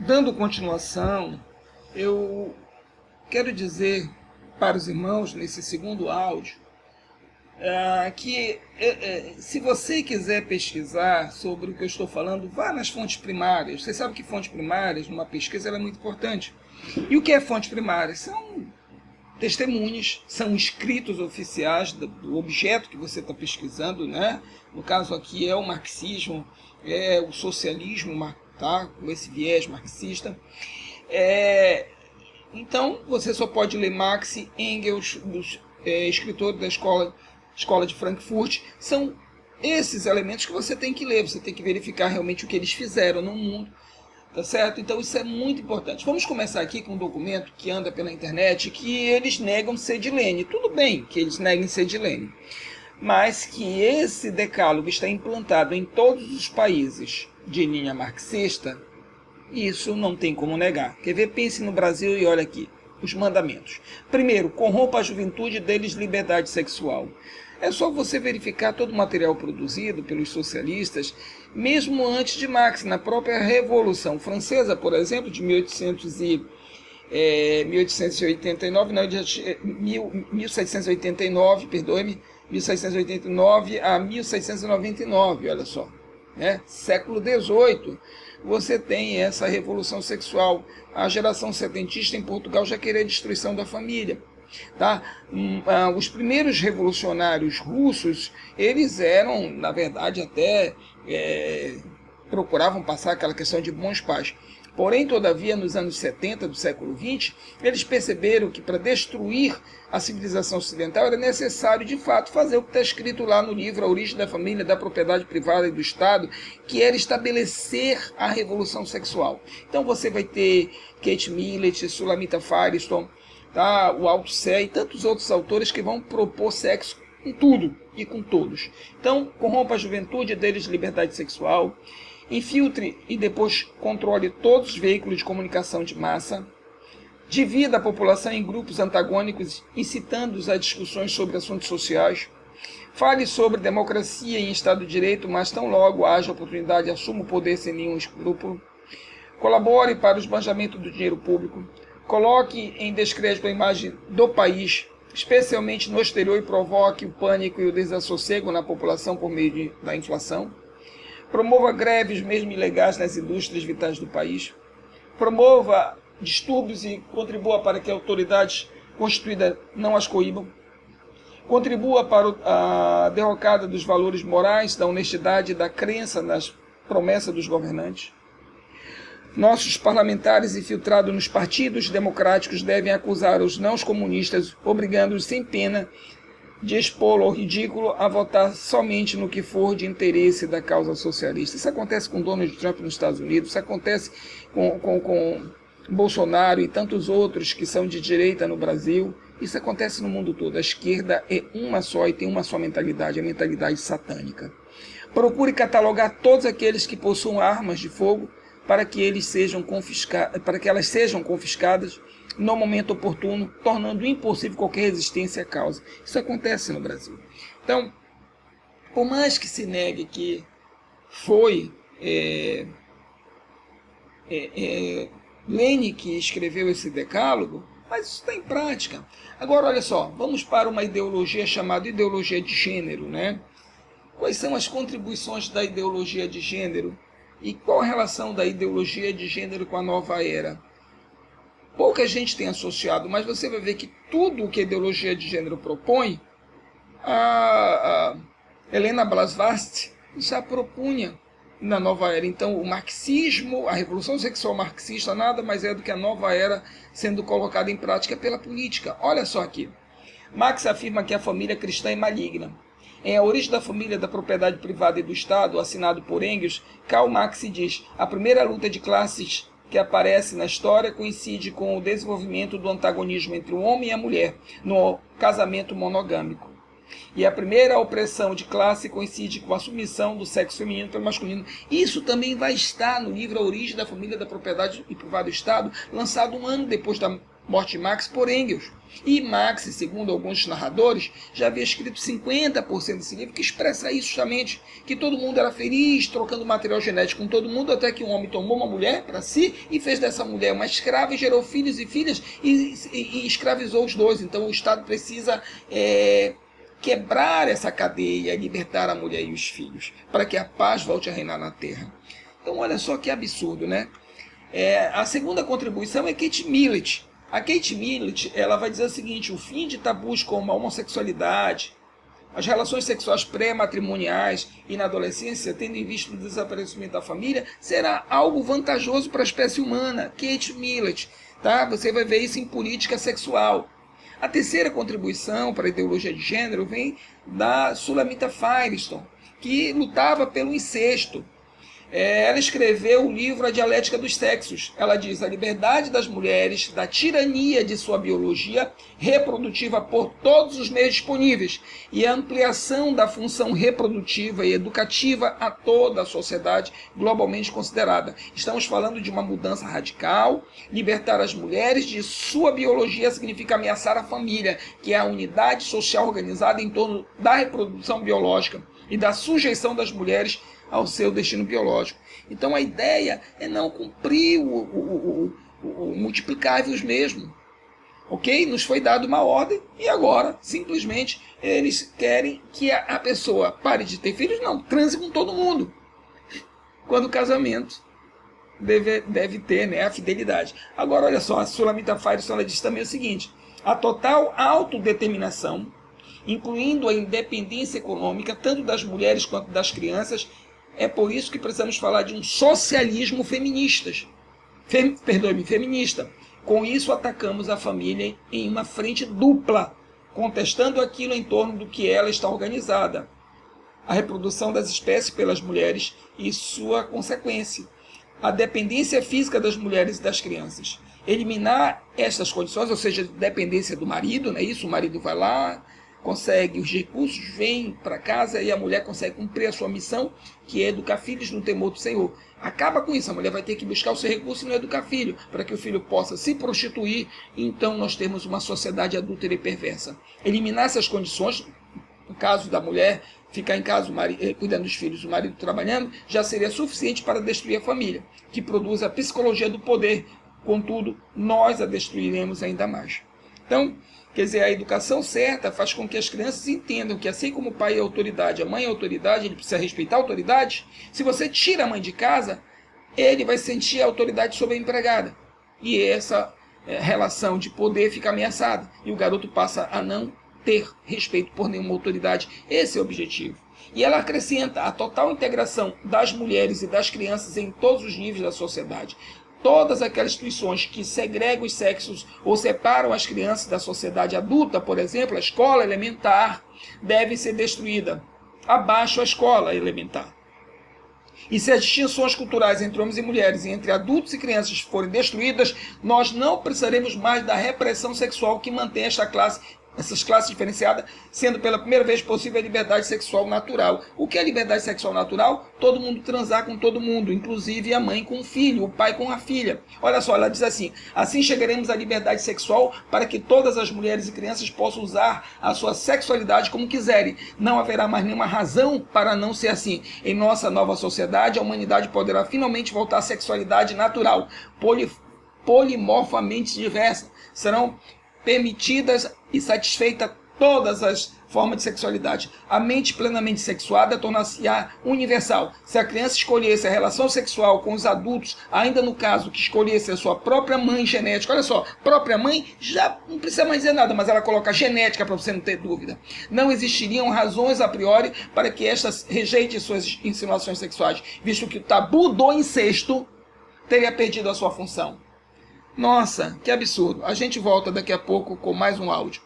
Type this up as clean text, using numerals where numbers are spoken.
Dando continuação, eu quero dizer para os irmãos, nesse segundo áudio, que se você quiser pesquisar sobre o que eu estou falando, vá nas fontes primárias. Você sabe que fontes primárias, numa pesquisa, ela é muito importante. E o que é fontes primárias? São testemunhas, são escritos oficiais do objeto que você está pesquisando, né? No caso aqui é o marxismo, é o socialismo, tá? Com esse viés marxista. Então, você só pode ler Marx e Engels, dos escritores da escola de Frankfurt. São esses elementos que você tem que ler, você tem que verificar realmente o que eles fizeram no mundo, tá certo? Então isso é muito importante. Vamos começar aqui com um documento que anda pela internet, que eles negam ser de Lênin. Tudo bem que eles neguem ser de Lênin, mas que esse decálogo está implantado em todos os países de linha marxista, isso não tem como negar. Quer ver? Pense no Brasil e olha aqui, os mandamentos. Primeiro, corrompa a juventude e deles liberdade sexual. É só você verificar todo o material produzido pelos socialistas, mesmo antes de Marx, na própria Revolução Francesa, por exemplo, de 1789 a 1799, olha só, né? Século XVIII, você tem essa revolução sexual. A geração setentista em Portugal já queria a destruição da família. Tá? Os primeiros revolucionários russos, eles eram, na verdade, até procuravam passar aquela questão de bons pais. Porém, todavia, nos anos 70 do século XX, eles perceberam que para destruir a civilização ocidental era necessário, de fato, fazer o que está escrito lá no livro A Origem da Família, da Propriedade Privada e do Estado, que era estabelecer a revolução sexual. Então você vai ter Kate Millett, Sulamita Firestone, tá? O Althusser e tantos outros autores que vão propor sexo com tudo e com todos. Então, corrompa a juventude, deles liberdade sexual, infiltre e depois controle todos os veículos de comunicação de massa, divida a população em grupos antagônicos, incitando-os a discussões sobre assuntos sociais, fale sobre democracia e Estado de Direito, mas tão logo haja oportunidade, assuma o poder sem nenhum escrúpulo, colabore para o esbanjamento do dinheiro público, coloque em descrédito a imagem do país, especialmente no exterior, e provoque o pânico e o desassossego na população por meio da inflação, promova greves mesmo ilegais nas indústrias vitais do país, promova distúrbios e contribua para que a autoridade constituída não as coíbam, contribua para a derrocada dos valores morais, da honestidade e da crença nas promessas dos governantes. Nossos parlamentares infiltrados nos partidos democráticos devem acusar os não comunistas, obrigando-os sem pena de expô-lo ao ridículo a votar somente no que for de interesse da causa socialista. Isso acontece com Donald Trump nos Estados Unidos, isso acontece com Bolsonaro e tantos outros que são de direita no Brasil. Isso acontece no mundo todo. A esquerda é uma só e tem uma só mentalidade, a mentalidade satânica. Procure catalogar todos aqueles que possuam armas de fogo para que elas sejam confiscadas no momento oportuno, tornando impossível qualquer resistência à causa. Isso acontece no Brasil. Então, por mais que se negue que foi Lênin que escreveu esse decálogo, mas isso está em prática. Agora, olha só, vamos para uma ideologia chamada ideologia de gênero, né? Quais são as contribuições da ideologia de gênero? E qual a relação da ideologia de gênero com a nova era? Pouca gente tem associado, mas você vai ver que tudo o que a ideologia de gênero propõe, a Helena Blavatsky já propunha na nova era. Então, o marxismo, a revolução sexual marxista, nada mais é do que a nova era sendo colocada em prática pela política. Olha só aqui. Marx afirma que a família cristã é maligna. Em A Origem da Família, da Propriedade Privada e do Estado, assinado por Engels, Karl Marx diz: a primeira luta de classes que aparece na história coincide com o desenvolvimento do antagonismo entre o homem e a mulher no casamento monogâmico. E a primeira opressão de classe coincide com a submissão do sexo feminino pelo masculino. Isso também vai estar no livro A Origem da Família, da Propriedade Privada e do Estado, lançado um ano depois da Morte de Marx por Engels. E Marx, segundo alguns narradores, já havia escrito 50% desse livro, que expressa isso justamente, que todo mundo era feliz, trocando material genético com todo mundo, até que um homem tomou uma mulher para si e fez dessa mulher uma escrava e gerou filhos e filhas e escravizou os dois. Então o Estado precisa quebrar essa cadeia, libertar a mulher e os filhos, para que a paz volte a reinar na Terra. Então olha só que absurdo, né? A segunda contribuição é Kate Millett. A Kate Millett, ela vai dizer o seguinte: o fim de tabus como a homossexualidade, as relações sexuais pré-matrimoniais e na adolescência, tendo em vista o desaparecimento da família, será algo vantajoso para a espécie humana. Kate Millett, tá? Você vai ver isso em política sexual. A terceira contribuição para a ideologia de gênero vem da Sulamita Firestone, que lutava pelo incesto. Ela escreveu o livro A Dialética dos Sexos. Ela diz: a liberdade das mulheres, da tirania de sua biologia reprodutiva por todos os meios disponíveis e a ampliação da função reprodutiva e educativa a toda a sociedade globalmente considerada. Estamos falando de uma mudança radical. Libertar as mulheres de sua biologia significa ameaçar a família, que é a unidade social organizada em torno da reprodução biológica e da sujeição das mulheres ao seu destino biológico. Então a ideia é não cumprir o multiplicáveis mesmo. Ok? Nos foi dada uma ordem e agora, simplesmente, eles querem que a pessoa pare de ter filhos. Não, transe com todo mundo. Quando o casamento deve ter, né, a fidelidade. Agora, olha só, a Sulamita Firestone diz também o seguinte: a total autodeterminação, incluindo a independência econômica, tanto das mulheres quanto das crianças. É por isso que precisamos falar de um socialismo feminista. Com isso, atacamos a família em uma frente dupla, contestando aquilo em torno do que ela está organizada. A reprodução das espécies pelas mulheres e sua consequência. A dependência física das mulheres e das crianças. Eliminar estas condições, ou seja, dependência do marido, não é isso? O marido vai lá, consegue os recursos, vem para casa e a mulher consegue cumprir a sua missão, que é educar filhos no temor do Senhor. Acaba com isso, a mulher vai ter que buscar o seu recurso e não educar filho, para que o filho possa se prostituir, e então nós temos uma sociedade adúltera e perversa. Eliminar essas condições, no caso da mulher ficar em casa cuidando dos filhos, o marido trabalhando, já seria suficiente para destruir a família, que produz a psicologia do poder. Contudo, nós a destruiremos ainda mais. Então, quer dizer, a educação certa faz com que as crianças entendam que, assim como o pai é autoridade, a mãe é autoridade, ele precisa respeitar a autoridade. Se você tira a mãe de casa, ele vai sentir a autoridade sobre a empregada. E essa relação de poder fica ameaçada. E o garoto passa a não ter respeito por nenhuma autoridade. Esse é o objetivo. E ela acrescenta a total integração das mulheres e das crianças em todos os níveis da sociedade. Todas aquelas instituições que segregam os sexos ou separam as crianças da sociedade adulta, por exemplo, a escola elementar, deve ser destruída. Abaixo a escola elementar. E se as distinções culturais entre homens e mulheres e entre adultos e crianças forem destruídas, nós não precisaremos mais da repressão sexual que mantém essas classes diferenciadas, sendo pela primeira vez possível a liberdade sexual natural. O que é liberdade sexual natural? Todo mundo transar com todo mundo, inclusive a mãe com o filho, o pai com a filha. Olha só, ela diz assim: assim chegaremos à liberdade sexual para que todas as mulheres e crianças possam usar a sua sexualidade como quiserem. Não haverá mais nenhuma razão para não ser assim. Em nossa nova sociedade, a humanidade poderá finalmente voltar à sexualidade natural, polimorfamente diversa. Serão permitidas e satisfeitas todas as formas de sexualidade. A mente plenamente sexuada tornar-se-á universal. Se a criança escolhesse a relação sexual com os adultos, ainda no caso que escolhesse a sua própria mãe genética, olha só, própria mãe já não precisa mais dizer nada, mas ela coloca genética para você não ter dúvida. Não existiriam razões a priori para que estas rejeitem suas insinuações sexuais, visto que o tabu do incesto teria perdido a sua função. Nossa, que absurdo. A gente volta daqui a pouco com mais um áudio.